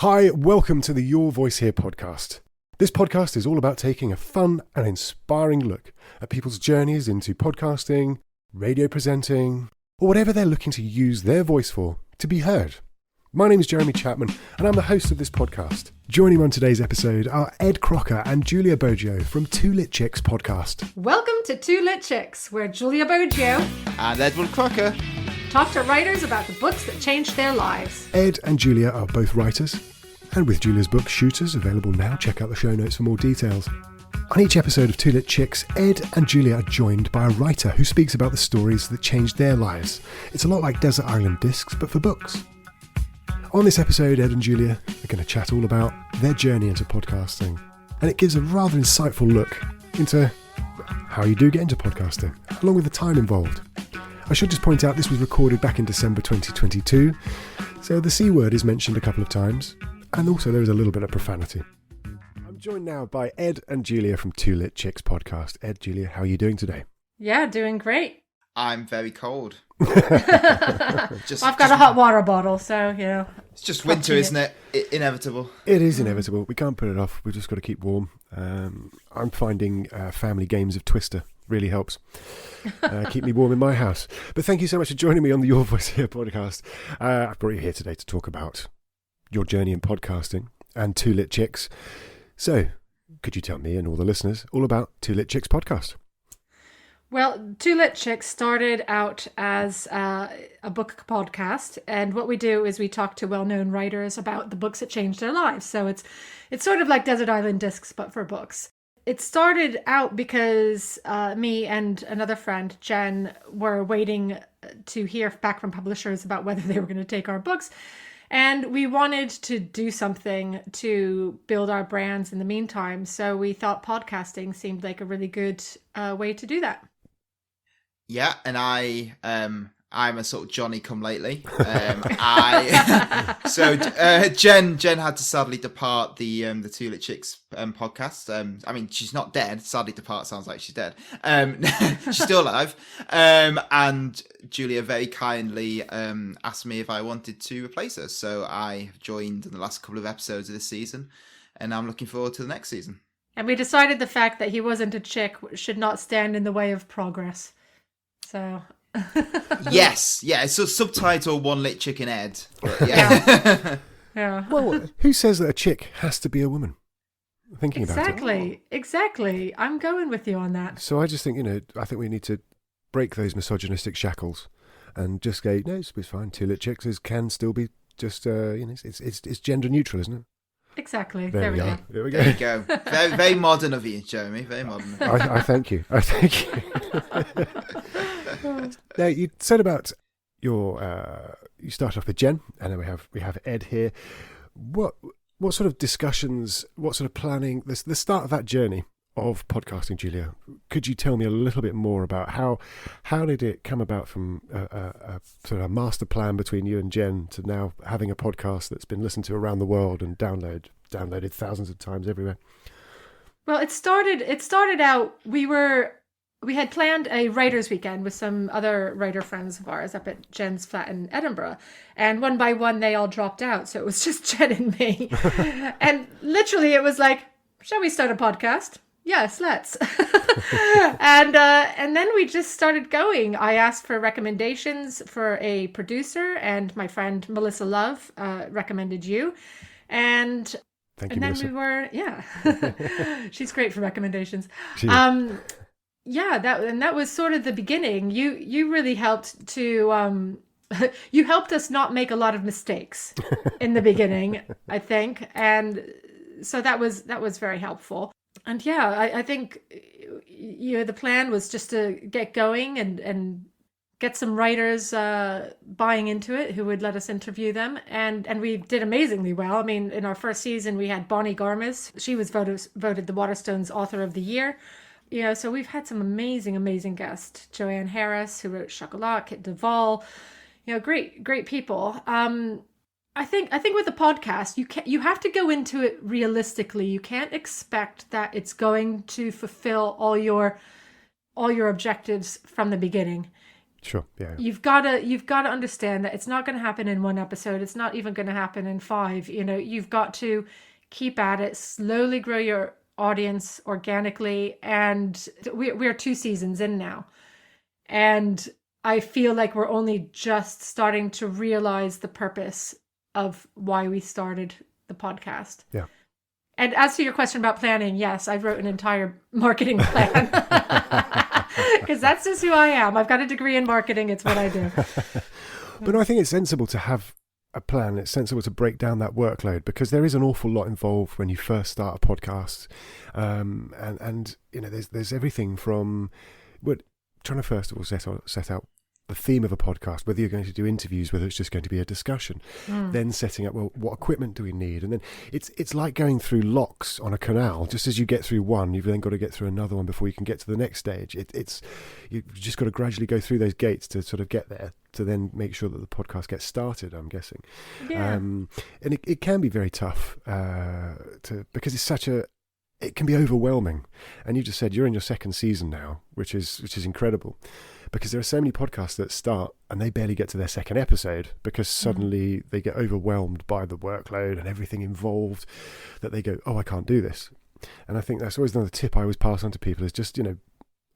Hi, welcome to the Your Voice Here podcast. This podcast is all about taking a fun and inspiring look at people's journeys into podcasting, radio presenting, or whatever they're looking to use their voice for to be heard. My name is Jeremy Chapman, and I'm the host of this podcast. Joining me on today's episode are Ed Crocker and Julia Boggio from Two Lit Chicks podcast. Welcome to Two Lit Chicks, where Julia Boggio and Edward Crocker talk to writers about the books that changed their lives. Ed and Julia are both writers, and with Julia's book Shooters available now, check out the show notes for more details. On each episode of Two Lit Chicks, Ed and Julia are joined by a writer who speaks about the stories that changed their lives. It's a lot like Desert Island Discs, but for books. On this episode, Ed and Julia are going to chat all about their journey into podcasting, and it gives a rather insightful look into how you do get into podcasting, along with the time involved. I should just point out this was recorded back in December 2022, so the C word is mentioned a couple of times, and also there is a little bit of profanity. I'm joined now by Ed and Julia from Two Lit Chicks podcast. Ed, Julia, how are you doing today? Yeah, doing great. I'm very cold. I've got a hot water bottle, so, you know. It's just winter, isn't it? Inevitable. It is inevitable. We can't put it off. We've just got to keep warm. I'm finding family games of Twister really helps keep me warm in my house. But thank you so much for joining me on the Your Voice Here podcast. I've brought you here today to talk about your journey in podcasting and Two Lit Chicks. So, could you tell me and all the listeners all about Two Lit Chicks podcast? Well, Two Lit Chicks started out as a book podcast, and what we do is we talk to well-known writers about the books that changed their lives. So it's sort of like Desert Island Discs, but for books. It started out because me and another friend, Jen, were waiting to hear back from publishers about whether they were going to take our books. And we wanted to do something to build our brands in the meantime. So we thought podcasting seemed like a really good way to do that. Yeah, and I'm a sort of Johnny come lately. Jen had to sadly depart the Two Lit Chicks podcast. I mean, she's not dead. Sadly depart sounds like she's dead. She's still alive. And Julia very kindly asked me if I wanted to replace her. So I have joined in the last couple of episodes of this season, and I'm looking forward to the next season. And we decided the fact that he wasn't a chick should not stand in the way of progress. So... Yes, yeah, it's a subtitle One Lit Chicken Ed. Yeah. Yeah. Well, who says that a chick has to be a woman? Thinking about it. Exactly. I'm going with you on that. So I just think, I think we need to break those misogynistic shackles and just go, no, it's fine. Two Lit Chicks can still be just, it's gender neutral, isn't it? Exactly. There we go. There you go. Very, very modern of you, Jeremy. Very modern. I thank you. Now, you said about your you start off with Jen, and then we have Ed here. What sort of discussions, what sort of planning, the start of that journey of podcasting, Julia? Could you tell me a little bit more about how did it come about from a sort of master plan between you and Jen to now having a podcast that's been listened to around the world and downloaded thousands of times everywhere? Well, it started out, we had planned a writer's weekend with some other writer friends of ours up at Jen's flat in Edinburgh. And one by one, they all dropped out. So it was just Jen and me. And literally it was like, shall we start a podcast? Yes, let's. And then we just started going. I asked for recommendations for a producer, and my friend Melissa Love recommended you. And Thank you, then Melissa. She's great for recommendations. Yeah, that was sort of the beginning. You really helped to you helped us not make a lot of mistakes in the beginning, I think, and so that was very helpful. And yeah, I think the plan was just to get going and get some writers buying into it who would let us interview them, and we did amazingly well. I mean, in our first season, we had Bonnie Garmis. She was voted the Waterstones Author of the Year. So we've had some amazing guests. Joanne Harris, who wrote Chocolat, Kit Duvall, great people. I think with the podcast, you have to go into it realistically. You can't expect that it's going to fulfill all your objectives from the beginning. Sure. Yeah. You've got to understand that it's not going to happen in one episode. It's not even going to happen in 5. You've got to keep at it, slowly grow your audience organically. And we're 2 seasons in now. And I feel like we're only just starting to realize the purpose of why we started the podcast. Yeah. And as to your question about planning, yes, I wrote an entire marketing plan because that's just who I am. I've got a degree in marketing. It's what I do. But I think it's sensible to have a plan. It's sensible to break down that workload because there is an awful lot involved when you first start a podcast. And there's everything from trying to first of all set out the theme of a podcast, whether you're going to do interviews, whether it's just going to be a discussion, then setting up, well, what equipment do we need? And then it's like going through locks on a canal. Just as you get through one, you've then got to get through another one before you can get to the next stage. You've just got to gradually go through those gates to sort of get there, to then make sure that the podcast gets started, I'm guessing. Yeah. And it can be very tough because it can be overwhelming. And you just said you're in your 2nd season now, which is incredible. Because there are so many podcasts that start and they barely get to their 2nd episode because suddenly they get overwhelmed by the workload and everything involved that they go, oh, I can't do this. And I think that's always another tip I always pass on to people is just,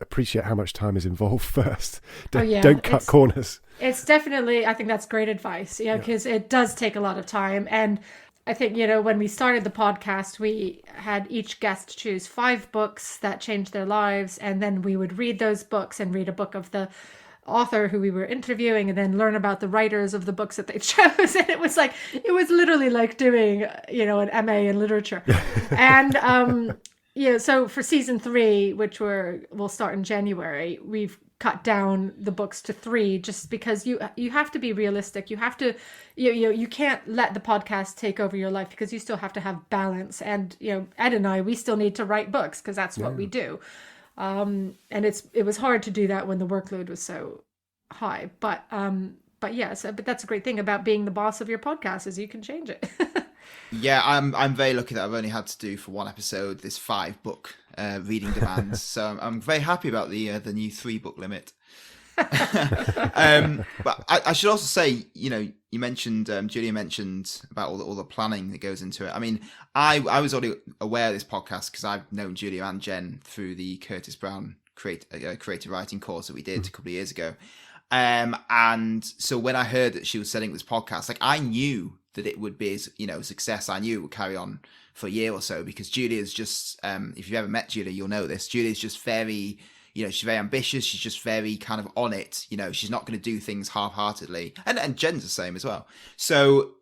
appreciate how much time is involved first. Don't cut corners. It's definitely, I think that's great advice, because it does take a lot of time. And I think, when we started the podcast, we had each guest choose 5 books that changed their lives. And then we would read those books and read a book of the author who we were interviewing and then learn about the writers of the books that they chose. And it was literally like doing, an MA in literature. And, so for season 3, which we'll start in January, we've cut down the books to 3 just because you have to be realistic. You have to, you can't let the podcast take over your life because you still have to have balance. And, Ed and I, we still need to write books because that's what we do. And it was hard to do that when the workload was so high, but yes, but that's a great thing about being the boss of your podcast is you can change it. Yeah, I'm very lucky that I've only had to do for 1 episode this 5-book reading demands. So I'm very happy about the new 3-book limit. But I should also say, you mentioned Julia mentioned about all the planning that goes into it. I mean, I was already aware of this podcast because I've known Julia and Jen through the Curtis Brown creative writing course that we did a couple of years ago. And so when I heard that she was setting this podcast, I knew that it would be, a success. I knew it would carry on for a year or so because Julia's just, if you've ever met Julia, you'll know this. Julia's just very, she's very ambitious. She's just very kind of on it. She's not going to do things half-heartedly. And Jen's the same as well. So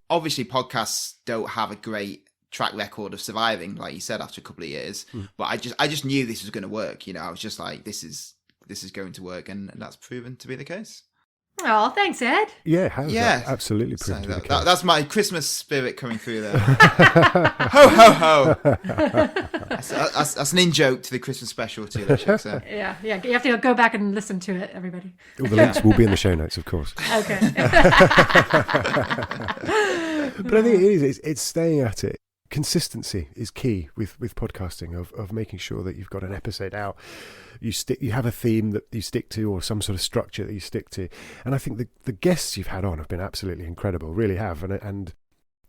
obviously podcasts don't have a great track record of surviving, like you said, after a couple of years. But I just knew this was going to work. I was just like, this is going to work. And that's proven to be the case. Oh, thanks, Ed. Yeah, it has. Yeah. Absolutely proven to be the case. That's my Christmas spirit coming through there. Ho, ho, ho. That's an in-joke to the Christmas special too. Yeah. You have to go back and listen to it, everybody. All the links will be in the show notes, of course. Okay. But I think it's staying at it. Consistency is key with podcasting of making sure that you've got an episode out. You have a theme that you stick to or some sort of structure that you stick to. And I think the guests you've had on have been absolutely incredible, really have. And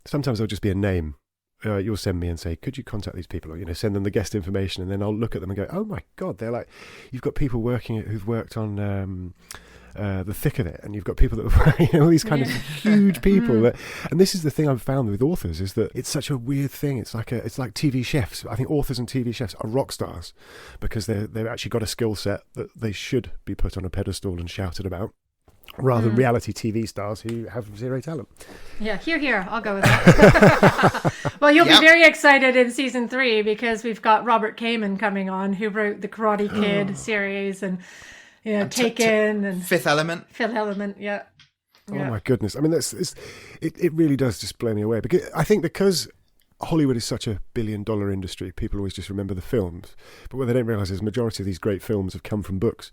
sometimes there'll just be a name. You'll send me and say, could you contact these people? Or, send them the guest information. And then I'll look at them and go, oh my God, they're like, you've got people who've worked on The Thick of It, and you've got people that all these kind of huge people and this is the thing I've found with authors is that it's such a weird thing. It's like TV chefs. I think authors and TV chefs are rock stars because they've actually got a skill set that they should be put on a pedestal and shouted about, rather than reality TV stars who have zero talent. Yeah, here, I'll go with that. Well, you'll be very excited in season 3 because we've got Robert Kamen coming on, who wrote the Karate Kid series and Taken and Fifth Element. Yeah. Oh my goodness! I mean, it really does just blow me away because Hollywood is such a billion-dollar industry. People always just remember the films, but what they don't realise is the majority of these great films have come from books.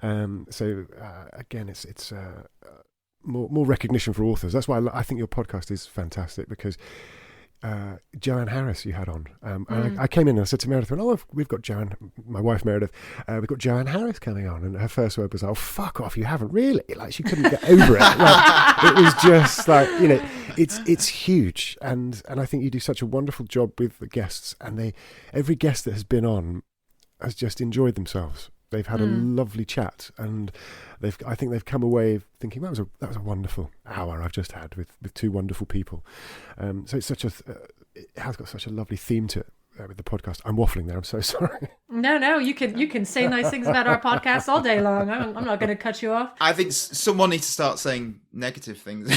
So again, it's more recognition for authors. That's why I think your podcast is fantastic because Joanne Harris you had on. And I came in and I said to Meredith, "Oh, we've got Joanne, my wife Meredith, we've got Joanne Harris coming on." And her first word was, "Oh, fuck off, you haven't really." Like, she couldn't get over it. Like, it was just like, it's huge. And I think you do such a wonderful job with the guests, and every guest that has been on has just enjoyed themselves. They've had a lovely chat, and I think they've come away thinking that was a wonderful hour I've just had with two wonderful people. So it's it has got such a lovely theme to it with the podcast. I'm waffling there. I'm so sorry. No, you can say nice things about our podcast all day long. I'm not going to cut you off. I think someone needs to start saying negative things.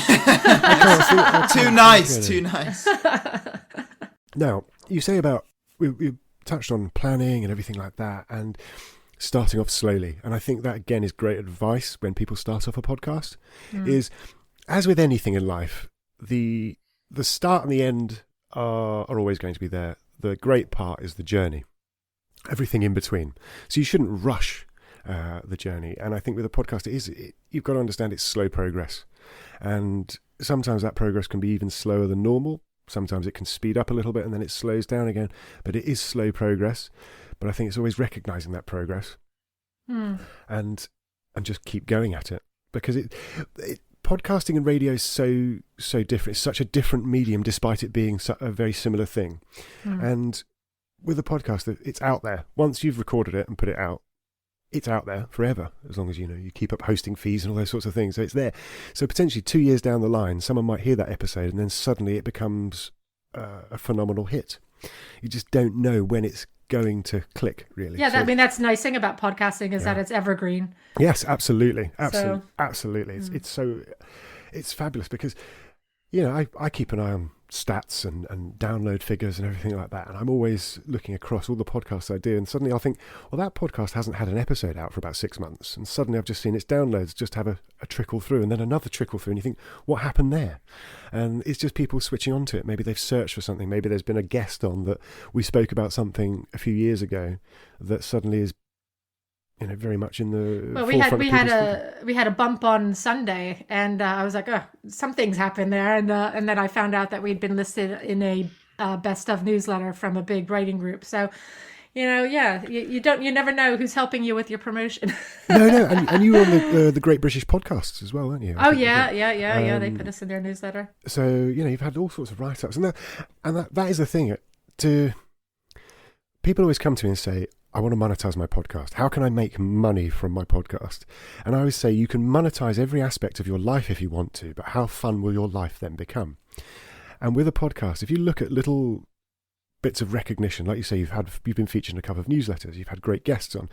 Too nice. Now, you say about we touched on planning and everything like that, and starting off slowly. And I think that, again, is great advice when people start off a podcast. Is, as with anything in life, the start and the end are always going to be there. The great part is the journey, everything in between. So you shouldn't rush the journey. And I think with a podcast, you've got to understand it's slow progress. And sometimes that progress can be even slower than normal. Sometimes it can speed up a little bit and then it slows down again. But it is slow progress. But I think it's always recognizing that progress and just keep going at it, because podcasting and radio is so different. It's such a different medium, despite it being a very similar thing. And with a podcast, it's out there. Once you've recorded it and put it out, it's out there forever, as long as you keep up hosting fees and all those sorts of things. So it's there. So potentially 2 years down the line, someone might hear that episode and then suddenly it becomes a phenomenal hit. You just don't know when it's going to click, really. Yeah, that's the nice thing about podcasting is that it's evergreen. Yes, absolutely. Absolutely. It's fabulous, because I keep an eye on stats and download figures and everything like that, and I'm always looking across all the podcasts I do, and suddenly I'll think, well, that podcast hasn't had an episode out for about 6 months, and suddenly I've just seen its downloads just have a trickle through, and then another trickle through, and you think, what happened there? And it's just people switching onto it. Maybe they've searched for something, maybe there's been a guest on that we spoke about something a few years ago that suddenly is very much in the forefront. We had a bump on Sunday, and I was like, oh, something's happened there, and then I found out that we'd been listed in a best of newsletter from a big writing group. So, you never know who's helping you with your promotion. No, and you were on the Great British Podcasts as well, weren't you? Yeah. They put us in their newsletter. So you've had all sorts of write-ups, and that is the thing. People always come to me and say, I want to monetize my podcast. How can I make money from my podcast? And I always say, you can monetize every aspect of your life if you want to, but how fun will your life then become? And with a podcast, if you look at little bits of recognition, like you say, you've been featured in a couple of newsletters, you've had great guests on,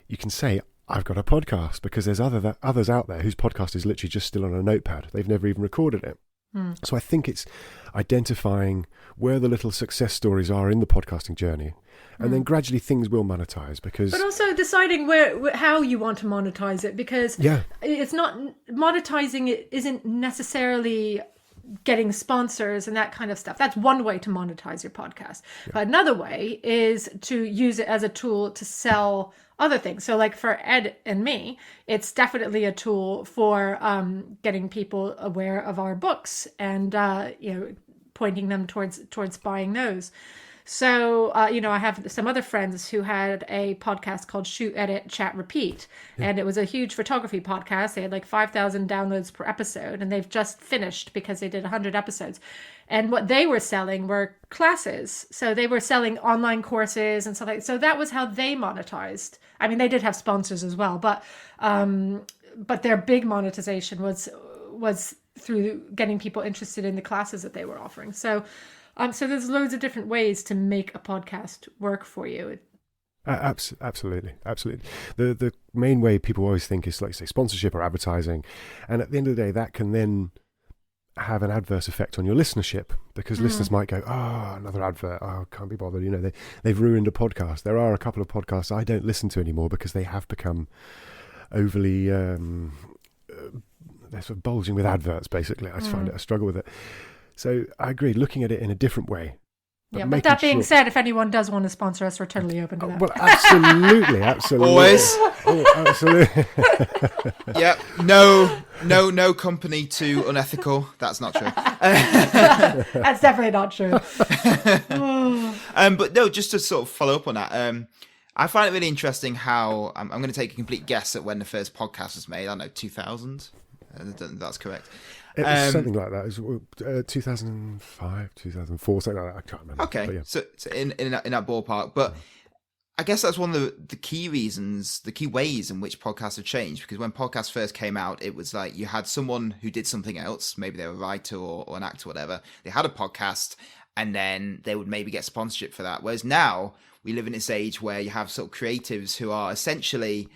you can say, I've got a podcast, because there's others out there whose podcast is literally just still on a notepad. They've never even recorded it. So I think it's identifying where the little success stories are in the podcasting journey, and then gradually things will monetize. But also deciding how you want to monetize it, because it's not monetizing. It isn't necessarily getting sponsors and that kind of stuff. That's one way to monetize your podcast. But another way is to use it as a tool to sell other things. So like for Ed and me, it's definitely a tool for getting people aware of our books and pointing them towards buying those. So, I have some other friends who had a podcast called Shoot, Edit, Chat, Repeat. And it was a huge photography podcast. They had like 5,000 downloads per episode, and they've just finished because they did 100 episodes. And what they were selling were classes. So they were selling online courses and stuff like that. So that was how they monetized. I mean, they did have sponsors as well, but their big monetization was through getting people interested in the classes that they were offering. So there's loads of different ways to make a podcast work for you. Absolutely. The main way people always think is, like, say, sponsorship or advertising. And at the end of the day, that can then have an adverse effect on your listenership, because listeners might go, another advert, can't be bothered. They've ruined a podcast. There are a couple of podcasts I don't listen to anymore because they have become overly... they're sort of bulging with adverts, basically. I just find it a struggle with it. So I agree, looking at it in a different way Yeah, but making that being sure- said, if anyone does want to sponsor us, we're totally open to that. Well, absolutely, absolutely. Always. Oh, absolutely. Yep. No company too unethical. That's not true. That's definitely not true. But no, just to sort of follow up on that, I find it really interesting how I'm going to take a complete guess at when the first podcast was made. I don't know, 2000. I don't think that's correct. It was something like that. It was 2005, 2004, something like that. I can't remember. Okay, But yeah. so in that ballpark, but I guess that's one of the key reasons, the key ways in which podcasts have changed. Because when podcasts first came out, it was like you had someone who did something else, maybe they were a writer or an actor, or whatever. They had a podcast, and then they would maybe get sponsorship for that. Whereas now we live in this age where you have sort of creatives who are essentially,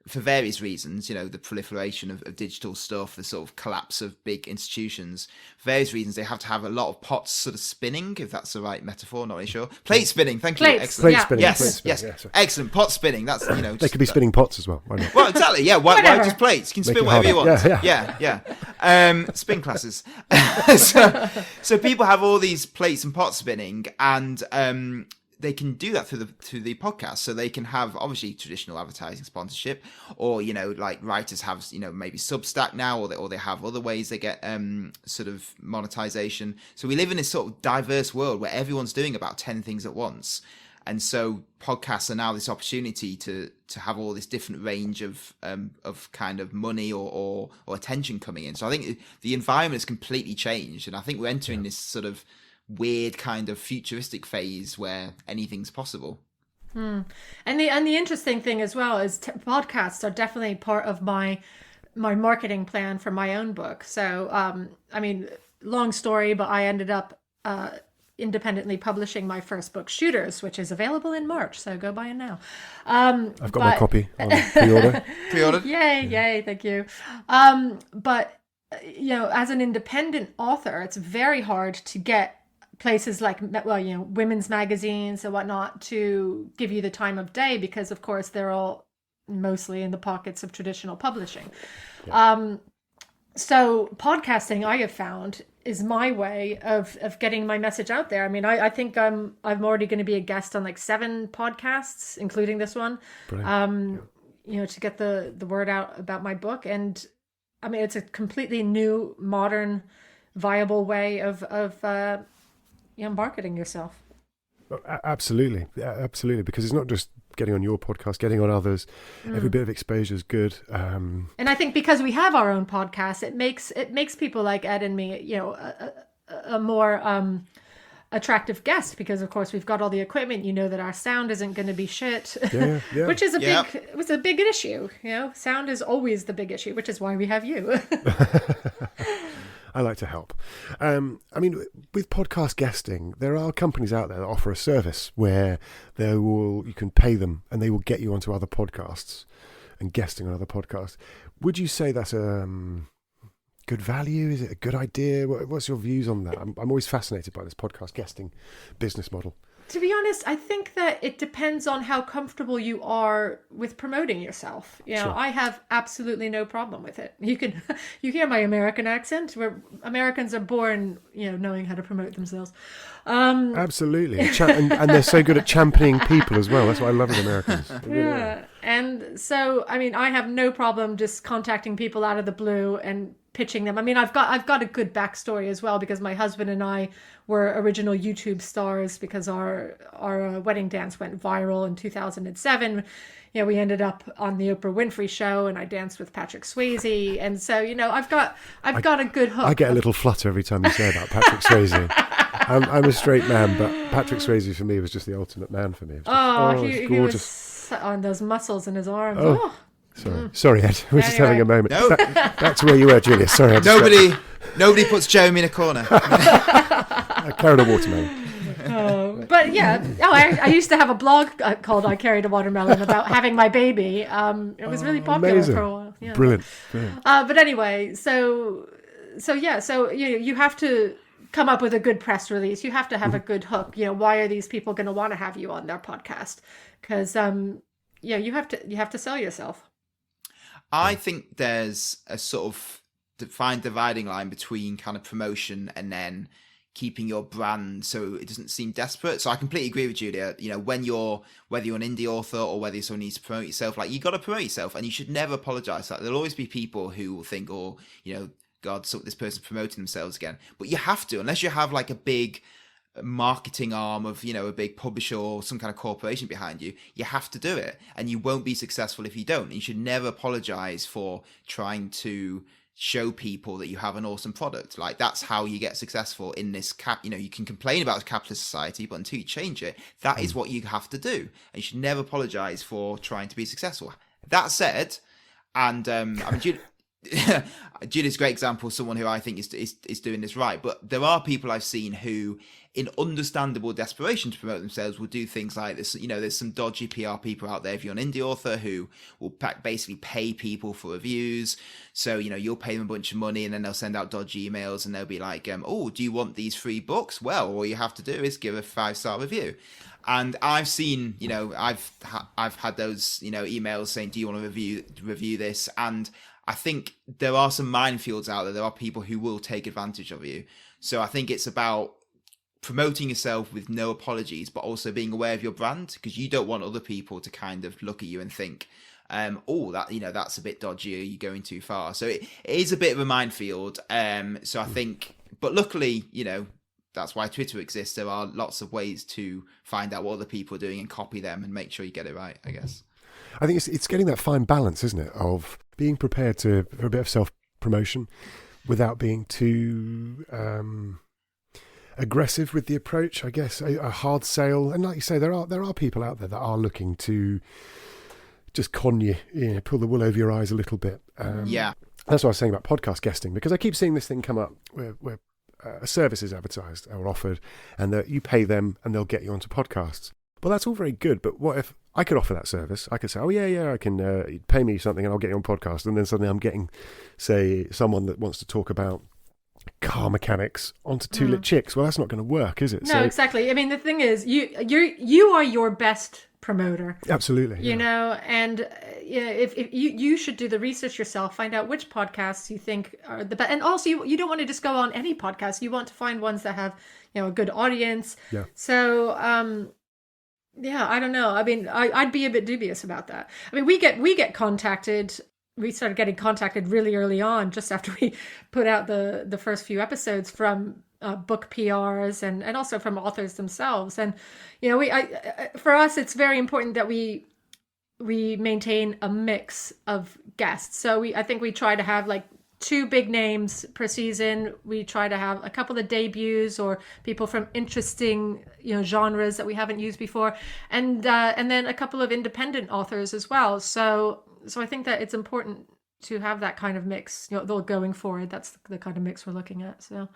for various reasons, you know, the proliferation of digital stuff, the sort of collapse of big institutions, for various reasons, they have to have a lot of pots sort of spinning, if that's the right metaphor, not really sure. Plate spinning, thank you. Plates, Excellent. yeah. Spinning, Yes, plate spinning, yes, yeah, sorry. excellent. Pot spinning, that's, you know. They could be spinning pots as well. Why not? Well, exactly, yeah. Why Whatever. just plates? You can Make spin it whatever you harder. want. Yeah. Spin classes. so people have all these plates and pots spinning, and they can do that through the podcast. So they can have obviously traditional advertising sponsorship, or, you know, like writers have, you know, maybe Substack now, or they have other ways they get sort of monetization. So we live in this sort of diverse world where everyone's doing about 10 things at once. And so podcasts are now this opportunity to have all this different range of kind of money or attention coming in. So I think the environment has completely changed, and I think we're entering this sort of weird kind of futuristic phase where anything's possible. And the interesting thing as well is podcasts are definitely part of my marketing plan for my own book. So I mean, long story, but I ended up independently publishing my first book, Shooters, which is available in March, so go buy it now. I've got my copy on pre-order. Pre-ordered? Yay, thank you. But you know, as an independent author, it's very hard to get places like, well, you know, women's magazines and whatnot to give you the time of day, because of course they're all mostly in the pockets of traditional publishing. So podcasting, I have found, is my way of getting my message out there. I mean, I think I'm already going to be a guest on like 7 podcasts, including this one. Brilliant. You know, to get the word out about my book. And I mean, it's a completely new, modern, viable way of you know, marketing yourself. Absolutely, absolutely. Because it's not just getting on your podcast, getting on others. Every bit of exposure is good. And I think because we have our own podcast, it makes people like Ed and me, you know, a more attractive guest, because of course we've got all the equipment. You know that our sound isn't going to be shit, Yeah. which is a big issue. You know, sound is always the big issue, which is why we have you. I like to help. I mean, with podcast guesting, there are companies out there that offer a service where you can pay them and they will get you onto other podcasts and guesting on other podcasts. Would you say that's good value? Is it a good idea? What's your views on that? I'm always fascinated by this podcast guesting business model. To be honest, I think that it depends on how comfortable you are with promoting yourself. You know, Sure. I have absolutely no problem with it. You hear my American accent, where Americans are born, you know, knowing how to promote themselves. Absolutely. And they're so good at championing people as well. That's what I love with Americans. Yeah. And so, I mean, I have no problem just contacting people out of the blue and pitching them. I mean, I've got a good backstory as well, because my husband and I were original YouTube stars, because our wedding dance went viral in 2007. You know, we ended up on the Oprah Winfrey Show, and I danced with Patrick Swayze, and so, you know, I've got a good hook. I get a little flutter every time you say about Patrick Swayze. I'm a straight man, but Patrick Swayze for me was just the ultimate man for me. It was just, he gorgeous. was on those muscles in his arms. Oh. Sorry, Ed. We're just having a moment. No. Back to where you were, Julia. Sorry, Nobody puts Jeremy in a corner. I carried a watermelon. But yeah, I used to have a blog called "I Carried a Watermelon" about having my baby. It was really popular amazing. for a while. Yeah. Brilliant. But anyway, so you have to come up with a good press release. You have to have a good hook. You know, why are these people going to want to have you on their podcast? Because you have to sell yourself. I think there's a sort of defined dividing line between kind of promotion and then keeping your brand so it doesn't seem desperate. So I completely agree with Julia. You know, whether you're an indie author or whether someone needs to promote yourself, like, you got to promote yourself, and you should never apologize. Like, there'll always be people who will think, oh, you know, God, so this person's promoting themselves again. But you have to, unless you have like a big marketing arm of, you know, a big publisher or some kind of corporation behind you, you have to do it, and you won't be successful if you don't. And you should never apologize for trying to show people that you have an awesome product. Like, that's how you get successful in this you know, you can complain about capitalist society, but until you change it, that is what you have to do, and you should never apologize for trying to be successful. That said, and I mean, Julia's a great example of someone who I think is doing this right. But there are people I've seen who, in understandable desperation to promote themselves, will do things like this. You know, there's some dodgy PR people out there, if you're an indie author, who will basically pay people for reviews. So, you know, you'll pay them a bunch of money, and then they'll send out dodgy emails, and they'll be like, oh, do you want these free books? Well, all you have to do is give a 5-star review. And I've seen, you know, I've had those, you know, emails saying, do you want to review this? And I think there are some minefields out there. There are people who will take advantage of you. So I think it's about promoting yourself with no apologies, but also being aware of your brand, because you don't want other people to kind of look at you and think, oh, that, you know, that's a bit dodgy, are you going too far? So it is a bit of a minefield. So I think, but luckily, you know, that's why Twitter exists. There are lots of ways to find out what other people are doing and copy them and make sure you get it right, I guess. I think it's getting that fine balance, isn't it, of being prepared for a bit of self-promotion without being too aggressive with the approach, I guess, a hard sale. And like you say, there are people out there that are looking to just con you, you know, pull the wool over your eyes a little bit. Yeah. That's what I was saying about podcast guesting, because I keep seeing this thing come up where a service is advertised or offered, and that you pay them and they'll get you onto podcasts. Well, that's all very good, but what if I could offer that service? I could say, oh, yeah, I can pay me something and I'll get you on podcast. And then suddenly I'm getting, say, someone that wants to talk about car mechanics onto Two Lit Chicks. Well, that's not going to work, is it? No, exactly. I mean, the thing is, you are your best promoter. Absolutely. You know, and if you should do the research yourself, find out which podcasts you think are the best. And also, you don't want to just go on any podcast. You want to find ones that have, you know, a good audience. Yeah. So, yeah, I don't know. I mean, I'd be a bit dubious about that. I mean, we get contacted. We started getting contacted really early on, just after we put out the first few episodes, from book PRs and also from authors themselves. And, you know, for us, it's very important that we maintain a mix of guests. So I think we try to have like 2 big names per season. We try to have a couple of debuts or people from interesting, you know, genres that we haven't used before, and then a couple of independent authors as well. So I think that it's important to have that kind of mix, you know, going forward. That's the kind of mix we're looking at. So,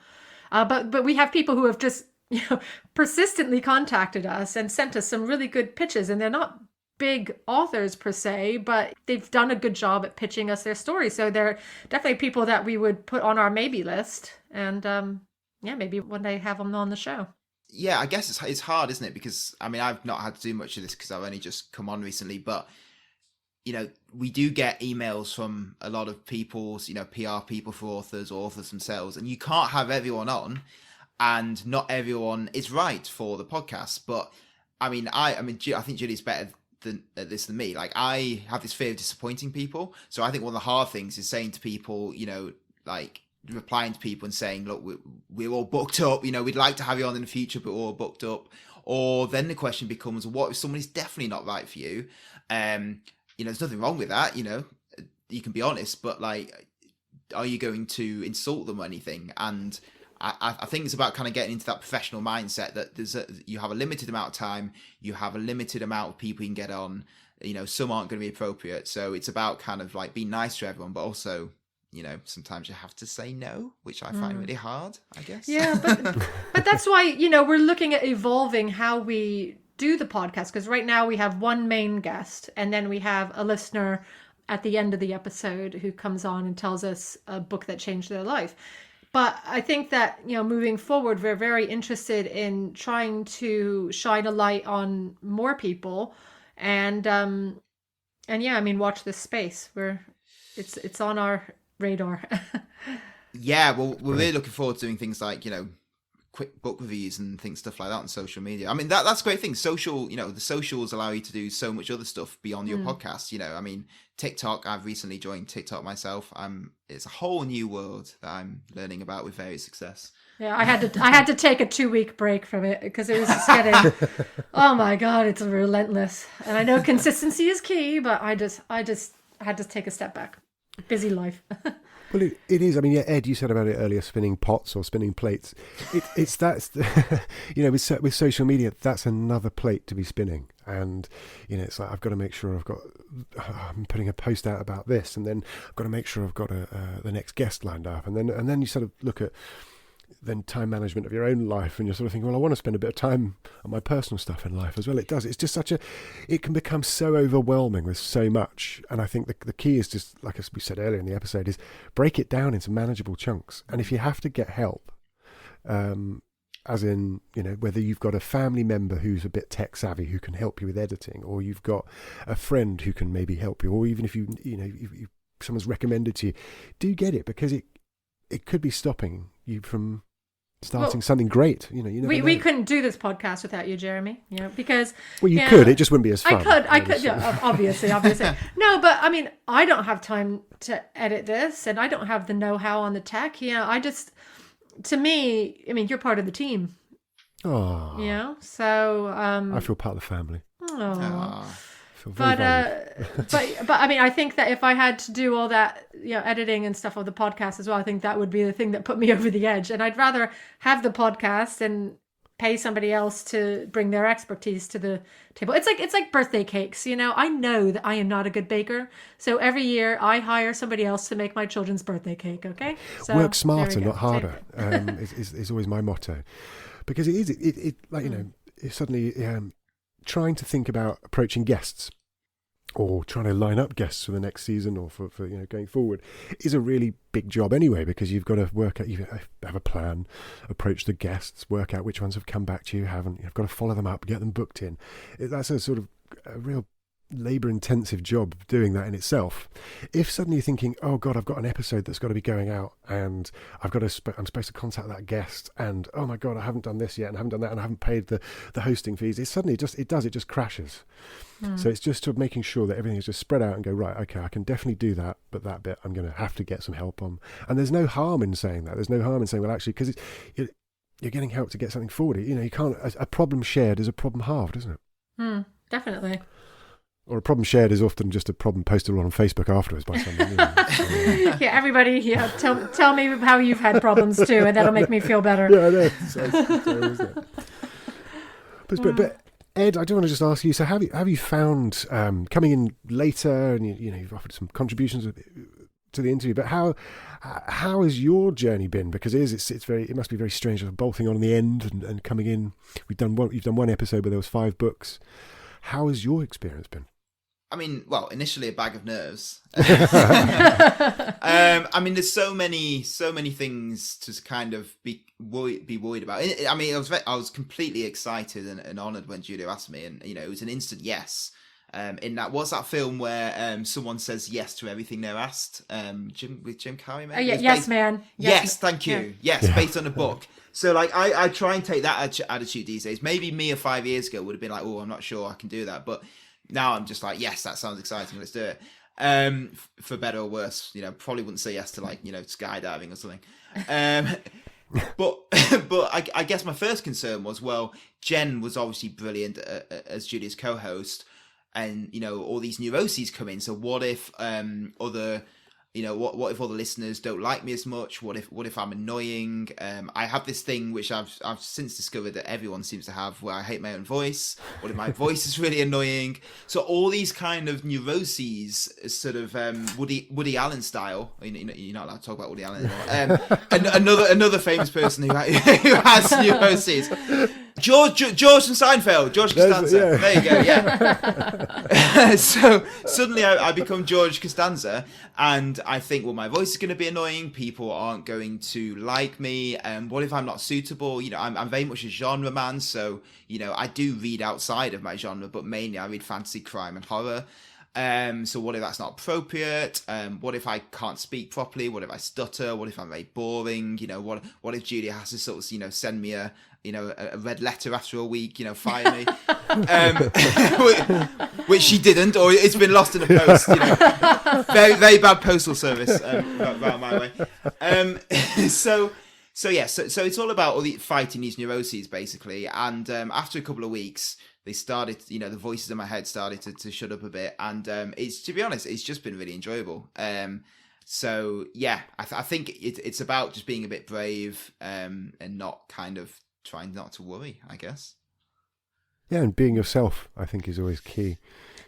but we have people who have just, you know, persistently contacted us and sent us some really good pitches, and they're not big authors per se, but they've done a good job at pitching us their story. So they're definitely people that we would put on our maybe list, and yeah, maybe one day have them on the show. Yeah, I guess it's hard, isn't it? Because I mean, I've not had to do much of this because I've only just come on recently, but you know, we do get emails from a lot of people's, you know, PR people for authors or authors themselves, and you can't have everyone on, and not everyone is right for the podcast. But I mean, I think Julie's better at this than me. Like, I have this fear of disappointing people, so I think one of the hard things is saying to people, you know, like replying to people and saying, look, we're all booked up, you know, we'd like to have you on in the future, but we're all booked up. Or then the question becomes, what if someone is definitely not right for you? You know, there's nothing wrong with that, you know, you can be honest, but like, are you going to insult them or anything? And I think it's about kind of getting into that professional mindset that you have a limited amount of time, you have a limited amount of people you can get on, you know, some aren't going to be appropriate. So it's about kind of like being nice to everyone, but also, you know, sometimes you have to say no, which I find really hard, I guess. Yeah, but that's why, you know, we're looking at evolving how we do the podcast, because right now we have one main guest, and then we have a listener at the end of the episode who comes on and tells us a book that changed their life. But I think that, you know, moving forward, we're very interested in trying to shine a light on more people, and yeah, I mean, watch this space. It's on our radar. Yeah, well, we're really looking forward to doing things like, you know, quick book reviews and things, stuff like that on social media. I mean, that's a great thing. Social, the socials allow you to do so much other stuff beyond your podcast. I mean, TikTok, I've recently joined TikTok myself. It's a whole new world that I'm learning about with various success. Yeah, I had to take a 2-week break from it because it was just getting, oh my God, it's relentless. And I know consistency is key, but I just had to take a step back. Busy life. Well, it is. I mean, yeah, Ed, you said about it earlier, spinning pots or spinning plates. With social media, that's another plate to be spinning. And, it's like, I've got to make sure I'm putting a post out about this, and then I've got to make sure I've got the next guest lined up. And then you sort of look at then time management of your own life, and you're sort of thinking, well, I want to spend a bit of time on my personal stuff in life as well. It does. It's just it can become so overwhelming with so much. And I think the key is just, like as we said earlier in the episode, is break it down into manageable chunks. And if you have to get help, as in, whether you've got a family member who's a bit tech savvy who can help you with editing, or you've got a friend who can maybe help you, or even if someone's recommended to you, do get it, because it could be stopping you from starting something great. We couldn't do this podcast without you, Jeremy. Because you could. It just wouldn't be as fun. I could. Yeah, obviously. No, but I mean, I don't have time to edit this, and I don't have the know-how on the tech. To me, I mean, you're part of the team. Oh. So I feel part of the family. Oh. But I mean, I think that if I had to do all that, editing and stuff of the podcast as well, I think that would be the thing that put me over the edge. And I'd rather have the podcast and pay somebody else to bring their expertise to the table. It's like birthday cakes. I know that I am not a good baker, so every year I hire somebody else to make my children's birthday cake. Okay, so work smarter, not harder. Is always my motto, because it is. If suddenly trying to think about approaching guests, or trying to line up guests for the next season, or for going forward, is a really big job anyway, because you've got to work out, you have a plan, approach the guests, work out which ones have come back to you, haven't. You've got to follow them up, get them booked in. That's a sort of a real labour-intensive job doing that in itself. If suddenly you're thinking, oh God, I've got an episode that's got to be going out, and I'm supposed to contact that guest, and oh my God, I haven't done this yet, and I haven't done that, and I haven't paid the hosting fees. It suddenly just crashes. So it's just sort of making sure that everything is just spread out and go, right, okay, I can definitely do that, but that bit I'm going to have to get some help on. And there's no harm in saying that. There's no harm in saying, well, actually, because you're getting help to get something forward. You can't. A problem shared is a problem halved, isn't it? Definitely. Or a problem shared is often just a problem posted on Facebook afterwards by someone. Yeah, everybody. Yeah, tell me how you've had problems too, and that'll make me feel better. Yeah, I know. But Ed, I do want to just ask you. So, have you found coming in later, and you've offered some contributions to the interview, but how has your journey been? Because it must be very strange of bolting on in the end and coming in. You've done one episode where there was 5 books. How has your experience been? I mean, well, initially a bag of nerves. I mean, there's so many things to kind of be worried about. I mean, I was completely excited and honoured when Julia asked me, and it was an instant yes. In that, what's that film where someone says yes to everything they're asked? Jim Carrey, maybe? Yes, man. Yes, thank you. Yeah. Yes, based on a book. So, like, I try and take that attitude these days. Maybe me 5 years ago would have been like, oh, I'm not sure I can do that. But now I'm just like, yes, that sounds exciting. Let's do it. For better or worse, probably wouldn't say yes to skydiving or something. But I guess my first concern was, well, Jen was obviously brilliant as Julia's co-host, and all these neuroses come in. So what if what if all the listeners don't like me as much? What if I'm annoying? I have this thing which I've since discovered that everyone seems to have, where I hate my own voice. What if my voice is really annoying? So all these kind of neuroses, sort of Woody Allen style. You're not allowed to talk about Woody Allen anymore. Another famous person who has neuroses. George from Seinfeld, George Costanza. Yeah. There you go. Yeah. So suddenly I become George Costanza, and I think, well, my voice is going to be annoying. People aren't going to like me. What if I'm not suitable? I'm very much a genre man, so I do read outside of my genre, but mainly I read fantasy, crime, and horror. So what if that's not appropriate? What if I can't speak properly? What if I stutter? What if I'm very boring? What if Julia has to sort of, send me a red letter after a week, fire me, which she didn't, or it's been lost in the post, very, very bad postal service around my way. So it's all about fighting these neuroses, basically. And after a couple of weeks, they started, the voices in my head started to shut up a bit. And to be honest, it's just been really enjoyable. So yeah, I think it's about just being a bit brave and not kind of trying not to worry, I guess. Yeah, and being yourself, I think, is always key.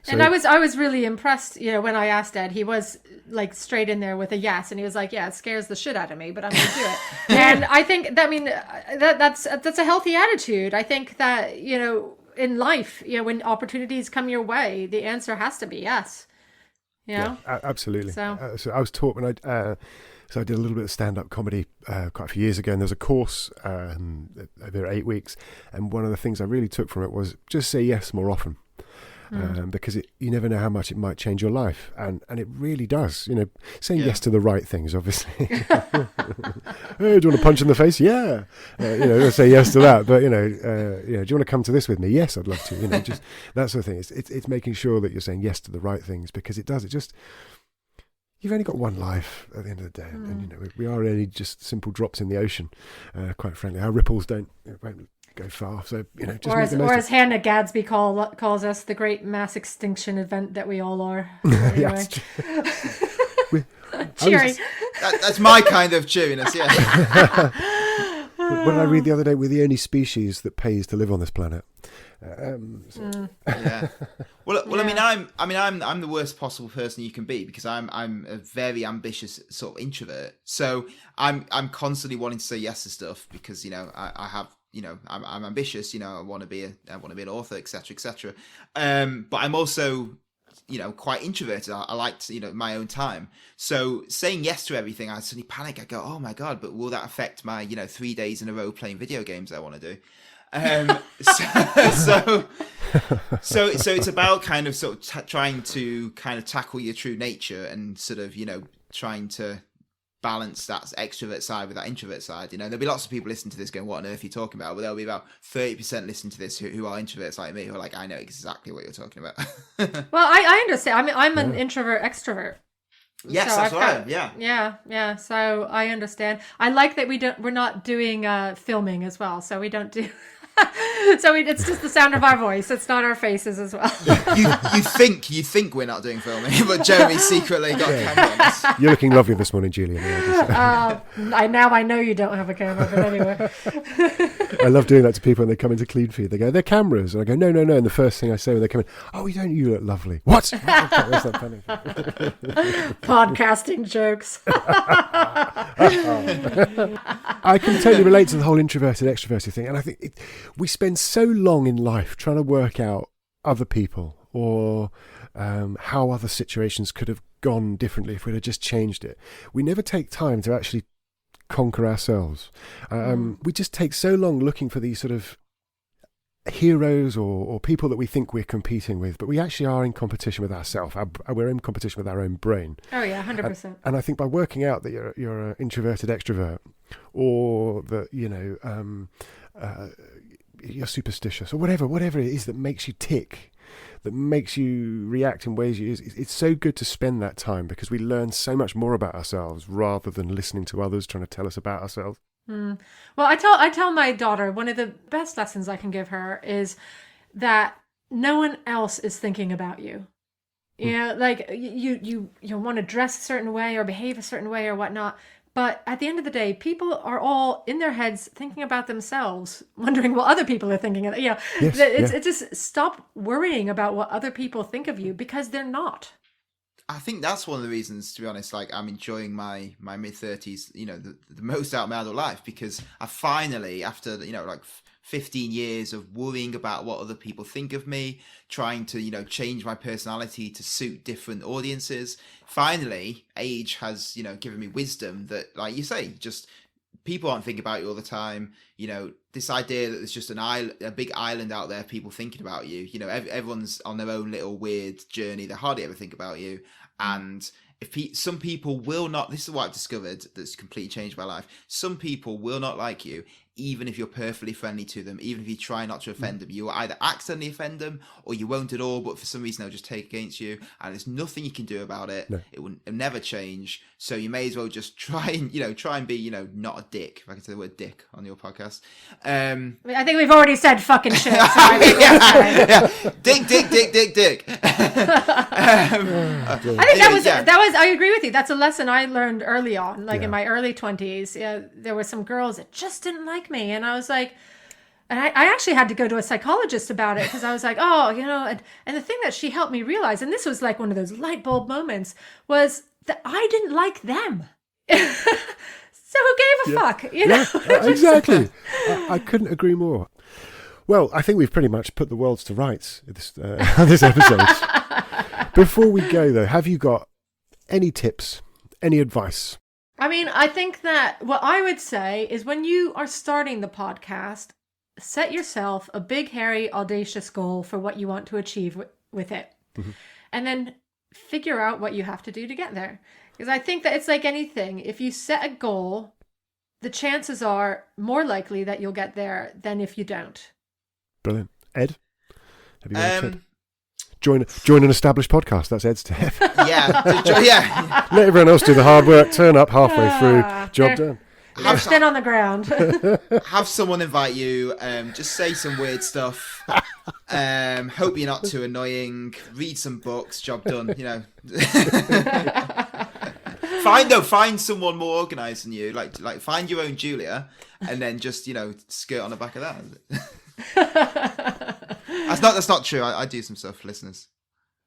So, and I was really impressed, when I asked Ed, he was like straight in there with a yes, and he was like, yeah, it scares the shit out of me, but I'm going to do it. And I think that's a healthy attitude. I think that, in life, when opportunities come your way, the answer has to be yes. Yeah, absolutely. So I was taught when I did a little bit of stand-up comedy quite a few years ago, and there was a course over 8 weeks, and one of the things I really took from it was just say yes more often. Because you never know how much it might change your life, and it really does. Saying yes to the right things, obviously. Hey, do you want to punch in the face? Yeah, say yes to that. But do you want to come to this with me? Yes, I'd love to. Just that sort of thing. It's making sure that you're saying yes to the right things, because it does. It just, you've only got one life at the end of the day, and we are only just simple drops in the ocean. Quite frankly, our ripples won't go far. So just or as Hannah Gadsby calls us, the great mass extinction event that we all are. Anyway. Cheering. That's my kind of cheeriness. Yeah. What did I read the other day? We're the only species that pays to live on this planet. Yeah. Well, yeah. I'm the worst possible person you can be, because I'm a very ambitious sort of introvert. So I'm constantly wanting to say yes to stuff, because I have. I'm ambitious. I want to be an author, etc., etc. But I'm also, quite introverted. I like to, my own time. So saying yes to everything, I suddenly panic. I go, oh my god, but will that affect my, 3 days in a row playing video games I want to do? So it's about kind of sort of trying to kind of tackle your true nature, and sort of, trying to balance that extrovert side with that introvert side. There'll be lots of people listening to this going, what on earth are you talking about? But there'll be about 30% listening to this who are introverts like me, who are like, I know exactly what you're talking about. Well, I understand. I'm an introvert extrovert. Yes, so that's right. Yeah. Yeah. So I understand. I like that we're not doing filming as well. So we don't do. So it's just the sound of our voice. It's not our faces as well. You think we're not doing filming, but Jeremy secretly got a camera on us. You're looking lovely this morning, Julia. I know you don't have a camera, but anyway. I love doing that to people when they come into Clean Feed. They go, they're cameras, and I go, no. And the first thing I say when they come in, oh, you look lovely. What? What's that funny? Podcasting jokes. I can totally relate to the whole introverted extroverted thing, and I think we spend so long in life trying to work out other people, or how other situations could have gone differently if we'd have just changed it. We never take time to actually conquer ourselves. We just take so long looking for these sort of heroes or people that we think we're competing with, but we actually are in competition with ourselves. We're in competition with our own brain. Oh yeah, 100%. And I think by working out that you're an introverted extrovert, or that you're superstitious, or whatever it is that makes you tick, that makes you react in ways it's so good to spend that time, because we learn so much more about ourselves rather than listening to others trying to tell us about ourselves. Well, I tell my daughter, one of the best lessons I can give her is that no one else is thinking about you. Like you want to dress a certain way or behave a certain way or whatnot. But at the end of the day, people are all in their heads thinking about themselves, wondering what other people are thinking. It's just stop worrying about what other people think of you, because they're not. I think that's one of the reasons, to be honest, like I'm enjoying my mid-30s, the most out of my adult life, because I finally, after, 15 years of worrying about what other people think of me, trying to, change my personality to suit different audiences, finally, age has, given me wisdom that, like you say, just people aren't thinking about you all the time. this idea that there's just an island, a big island out there, people thinking about you. You know, everyone's on their own little weird journey. They hardly ever think about you. And some people will not, this is what I've discovered that's completely changed my life. Some people will not like you, even if you're perfectly friendly to them, even if you try not to offend them. You will either accidentally offend them or you won't at all, but for some reason they'll just take against you, and there's nothing you can do about it. No. It'll never change. So you may as well just try and be, not a dick, if I can say the word dick on your podcast. I think we've already said fucking shit. So Dick. I think that was, I agree with you. That's a lesson I learned early on, in my early 20s. There were some girls that just didn't like me, and I was like, and I actually had to go to a psychologist about it, because I was like, and the thing that she helped me realize, and this was like one of those light bulb moments, was that I didn't like them. So who gave a fuck? Exactly. I couldn't agree more. Well, I think we've pretty much put the worlds to rights this episode. Before we go, though, have you got any tips, any advice? I mean, I think that what I would say is, when you are starting the podcast, set yourself a big, hairy, audacious goal for what you want to achieve with it. Mm-hmm. And then figure out what you have to do to get there. Because I think that it's like anything. If you set a goal, the chances are more likely that you'll get there than if you don't. Brilliant. Ed, have you got a tip? Join an established podcast. That's Ed's tip. Yeah. Let everyone else do the hard work. Turn up halfway through. Job done. They're thin on the ground. Have someone invite you. Just say some weird stuff. Hope you're not too annoying. Read some books. Job done. Find someone more organised than you. Like find your own Julia, and then just skirt on the back of that. That's not true. I do some stuff for listeners.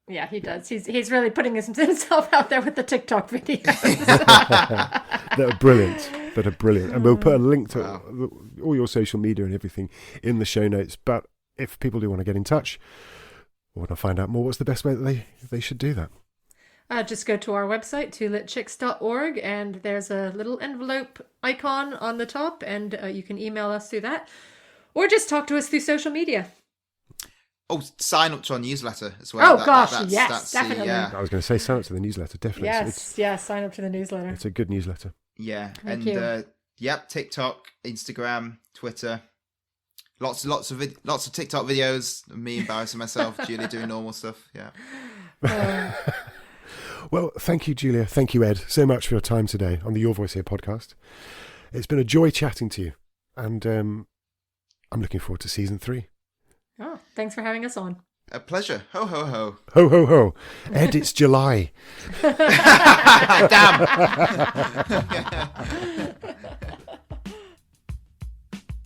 Yeah, he does. He's really putting himself out there with the TikTok videos. That are brilliant. And we'll put a link to all your social media and everything in the show notes. But if people do want to get in touch or want to find out more, what's the best way that they should do that? Just go to our website, twolitchicks.org, and there's a little envelope icon on the top, and you can email us through that, or just talk to us through social media. Oh, sign up to our newsletter as well. Yes, definitely. I was going to say sign up to the newsletter, definitely. Yes, sign up to the newsletter. It's a good newsletter. Yeah, Thank you. TikTok, Instagram, Twitter, lots of TikTok videos of me embarrassing myself, Julia doing normal stuff. Yeah. Well, thank you, Julia. Thank you, Ed, so much for your time today on the Your Voice Here podcast. It's been a joy chatting to you, and I'm looking forward to season 3. Oh, thanks for having us on. A pleasure. Ho, ho, ho. Ho, ho, ho. Ed, it's July. Damn.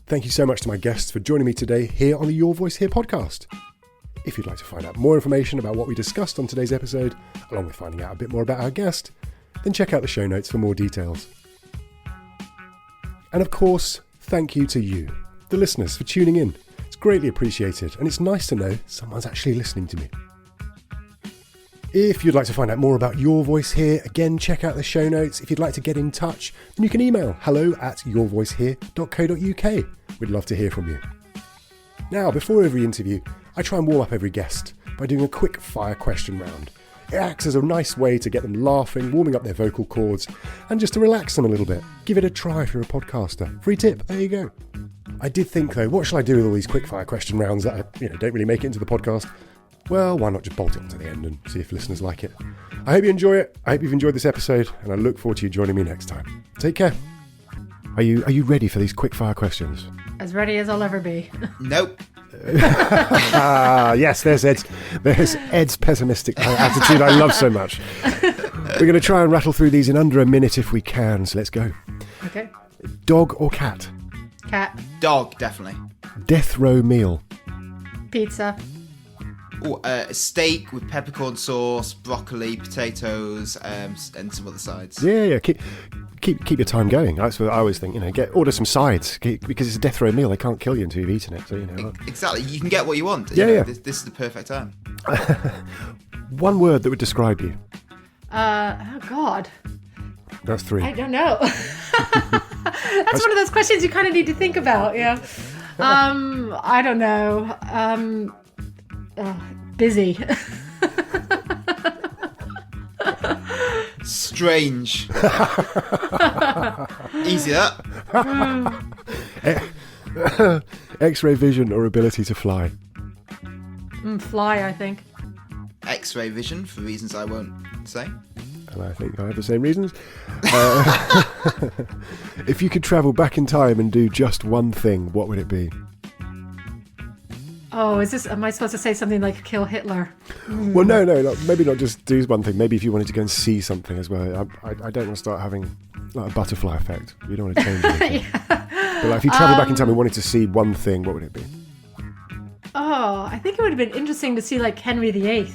Thank you so much to my guests for joining me today here on the Your Voice Here podcast. If you'd like to find out more information about what we discussed on today's episode, along with finding out a bit more about our guest, then check out the show notes for more details. And of course, thank you to you, the listeners, for tuning in. It's greatly appreciated, and it's nice to know someone's actually listening to me. If you'd like to find out more about Your Voice Here, again, check out the show notes. If you'd like to get in touch, then you can email hello@yourvoicehere.co.uk. We'd love to hear from you. Now, before every interview, I try and warm up every guest by doing a quick fire question round. It acts as a nice way to get them laughing, warming up their vocal cords, and just to relax them a little bit. Give it a try if you're a podcaster. Free tip, there you go. I did think though, what shall I do with all these quick fire question rounds that don't really make it into the podcast? Well, why not just bolt it onto the end and see if listeners like it. I hope you enjoy it. I hope you've enjoyed this episode, and I look forward to you joining me next time. Take care. Are you ready for these quick fire questions? As ready as I'll ever be. Nope. Yes, there's Ed's pessimistic attitude I love so much. We're going to try and rattle through these in under a minute if we can, so let's go. Okay. Dog or cat? Cat. Dog, definitely. Death row meal? Pizza. Oh, steak with peppercorn sauce, broccoli, potatoes, and some other sides. Yeah. Keep your time going. That's what I always think. Order some sides because it's a death row meal. They can't kill you until you've eaten it. So exactly. You can get what you want. Yeah. This is the perfect time. One word that would describe you. Oh God. That's 3. I don't know. That's one of those questions you kind of need to think about. Yeah. I don't know. Busy. Strange. Easy that. X-ray vision or ability to fly? Fly, I think. X-ray vision, for reasons I won't say. And I think I have the same reasons. If you could travel back in time and do just one thing, what would it be? Oh, am I supposed to say something like kill Hitler? Well, no, maybe not just do one thing. Maybe if you wanted to go and see something as well. I don't want to start having like a butterfly effect. You don't want to change anything. Yeah. But like, if you travel back in time and wanted to see one thing, what would it be? Oh, I think it would have been interesting to see like Henry VIII.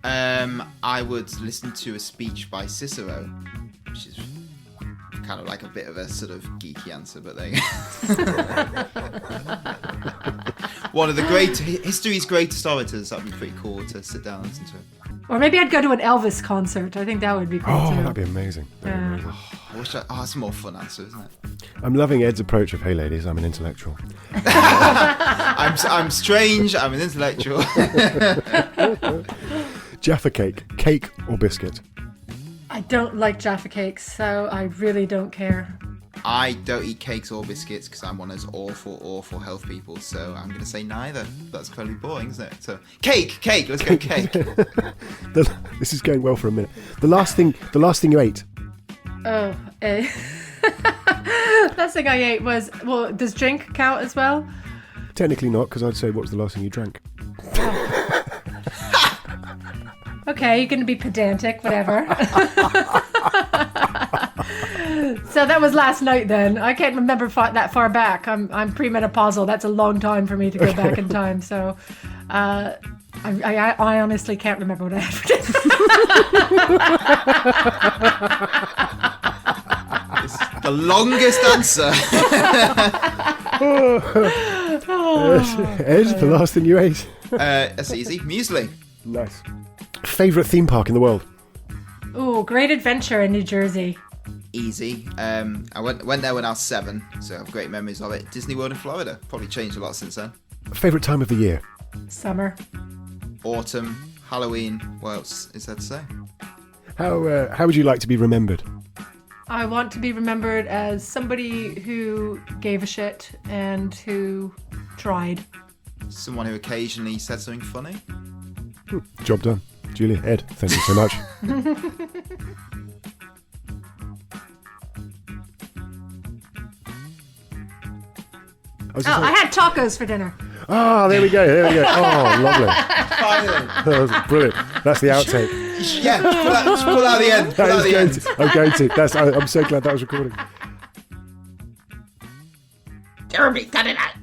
I would listen to a speech by Cicero, which is kind of like a bit of a sort of geeky answer, but there you go. One of the history's greatest orators. That'd be pretty cool to sit down and listen to. Or maybe I'd go to an Elvis concert. I think that would be cool too. That'd be amazing. Yeah. That's a more fun answer, isn't it? I'm loving Ed's approach of, hey ladies, I'm an intellectual. I'm strange, I'm an intellectual. Jaffa cake or biscuit? I don't like Jaffa cakes, so I really don't care. I don't eat cakes or biscuits because I'm one of those awful health people, so I'm going to say neither. That's probably boring, isn't it? So, cake, let's go cake. This is going well for a minute. The last thing you ate? Oh, last thing I ate was, well, does drink count as well? Technically not, because I'd say what was the last thing you drank? Okay, you're going to be pedantic, whatever. So that was last night then. I can't remember that far back. I'm premenopausal. That's a long time for me to go back in time. So I honestly can't remember what I had for dinner. It's the longest answer. Ed, the last thing you ate? That's easy. Muesli. Nice. Favourite theme park in the world? Ooh, Great Adventure in New Jersey. Easy. I went there when I was 7, so I have great memories of it. Disney World in Florida. Probably changed a lot since then. Favourite time of the year? Summer. Autumn, Halloween. What else is there to say? How would you like to be remembered? I want to be remembered as somebody who gave a shit and who tried. Someone who occasionally said something funny. Job done. Julia, Ed, thank you so much. I had tacos for dinner. Ah, there we go. Oh, lovely. Finally. That was brilliant. That's the outtake. Yeah, just pull out the end. I'm going to. I'm so glad that was recording. Jeremy, cut it out.